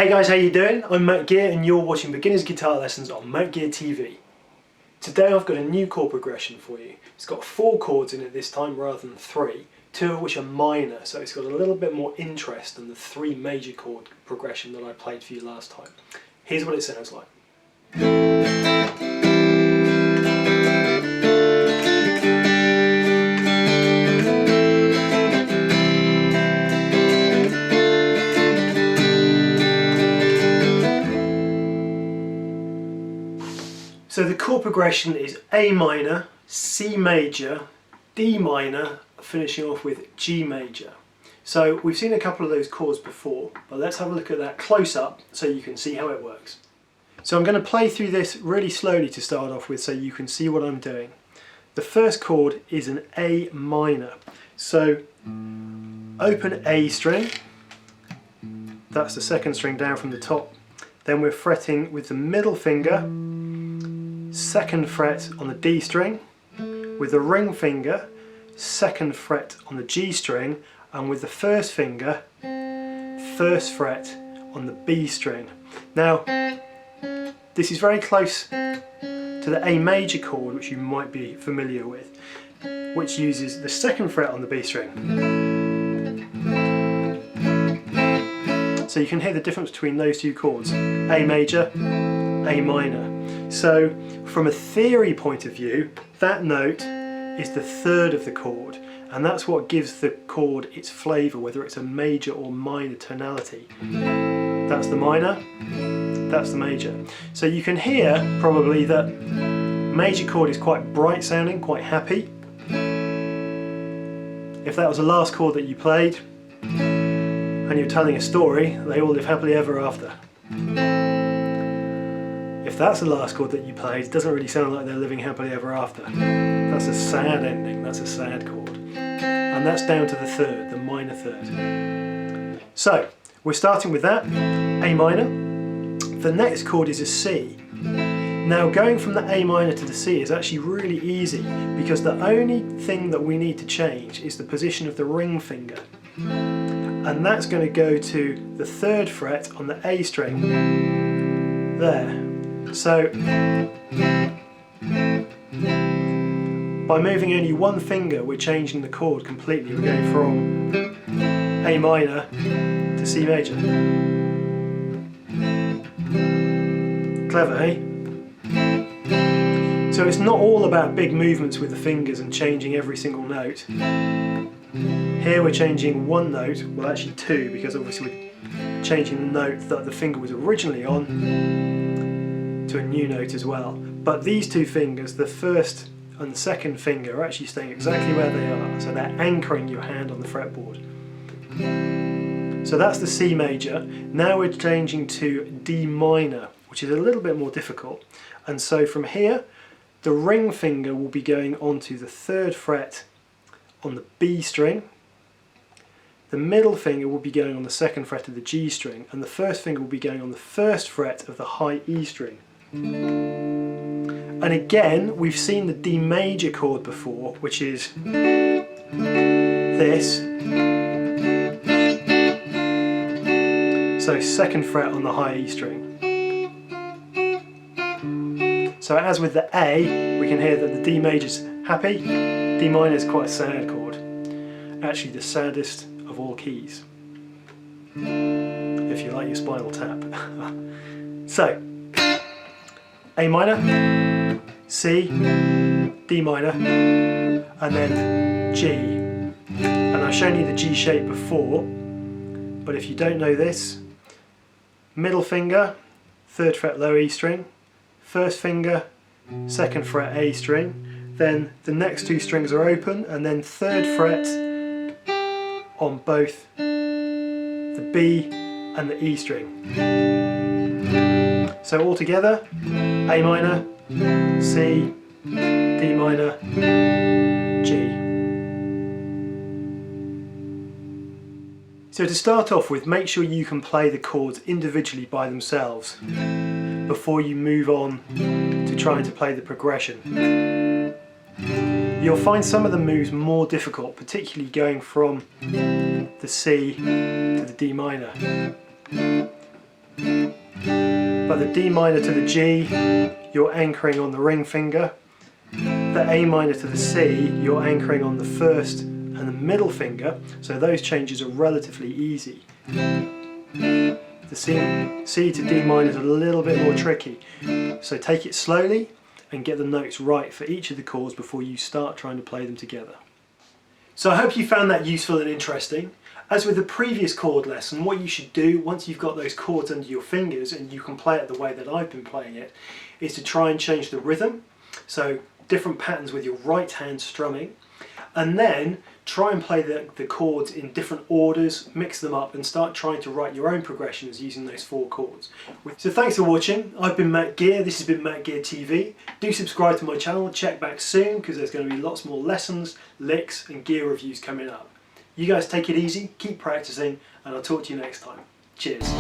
Hey guys, how you doing? I'm Matt Gear and you're watching Beginner's Guitar Lessons on Matt Gear TV. Today I've got a new chord progression for you. It's got 4 chords in it this time rather than 3, 2 of which are minor, so it's got a little bit more interest than the 3 major chord progression that I played for you last time. Here's what it sounds like. So the chord progression is A minor, C major, D minor, finishing off with G major. So we've seen a couple of those chords before, but let's have a look at that close up so you can see how it works. So I'm going to play through this really slowly to start off with so you can see what I'm doing. The first chord is an A minor. So open A string, that's the second string down from the top. Then we're fretting with the middle finger, 2nd fret on the D string, with the ring finger, 2nd fret on the G string, and with the first finger, 1st fret on the B string. Now, this is very close to the A major chord, which you might be familiar with, which uses the 2nd fret on the B string. So you can hear the difference between those 2 chords, A major, A minor. So from a theory point of view, that note is the 3rd of the chord, and that's what gives the chord its flavour, whether it's a major or minor tonality. That's the minor, that's the major. So you can hear probably that major chord is quite bright sounding, quite happy. If that was the last chord that you played and you're telling a story, they all live happily ever after. If that's the last chord that you played, it doesn't really sound like they're living happily ever after. That's a sad ending, that's a sad chord. And that's down to the 3rd, the minor 3rd. So, we're starting with that, A minor. The next chord is a C. Now going from the A minor to the C is actually really easy because the only thing that we need to change is the position of the ring finger. And that's going to go to the 3rd fret on the A string. There. So, by moving only one finger, we're changing the chord completely. We're going from A minor to C major. Clever, eh? So it's not all about big movements with the fingers and changing every single note. Here we're changing one note, well actually 2, because obviously we're changing the note that the finger was originally on to a new note as well. But these 2 fingers, the 1st and the 2nd finger, are actually staying exactly where they are, so they're anchoring your hand on the fretboard. So that's the C major. Now we're changing to D minor, which is a little bit more difficult. And so from here, the ring finger will be going onto the 3rd fret on the B string. The middle finger will be going on the 2nd fret of the G string, and the first finger will be going on the 1st fret of the high E string. And again, we've seen the D major chord before, which is this. So 2nd fret on the high E string. So as with the A, we can hear that the D major's happy, D minor is quite a sad chord. Actually the saddest of all keys, if you like your Spinal Tap. So, A minor, C, D minor, and then G. And I've shown you the G shape before, but if you don't know this, middle finger, 3rd fret low E string, 1st finger, 2nd fret A string, then the next 2 strings are open, and then 3rd fret on both the B and the E string. So all together, A minor, C, D minor, G. So to start off with, make sure you can play the chords individually by themselves before you move on to trying to play the progression. You'll find some of the moves more difficult, particularly going from the C to the D minor. But the D minor to the G, you're anchoring on the ring finger. The A minor to the C, you're anchoring on the first and the middle finger, so those changes are relatively easy. The C to D minor is a little bit more tricky, so take it slowly and get the notes right for each of the chords before you start trying to play them together. So I hope you found that useful and interesting. As with the previous chord lesson, what you should do once you've got those chords under your fingers and you can play it the way that I've been playing it, is to try and change the rhythm, so different patterns with your right hand strumming, and then try and play the chords in different orders, mix them up and start trying to write your own progressions using those 4 chords. So thanks for watching. I've been Matt Gear, this has been Matt Gear TV. Do subscribe to my channel, check back soon because there's going to be lots more lessons, licks and gear reviews coming up. You guys take it easy, keep practicing, and I'll talk to you next time. Cheers.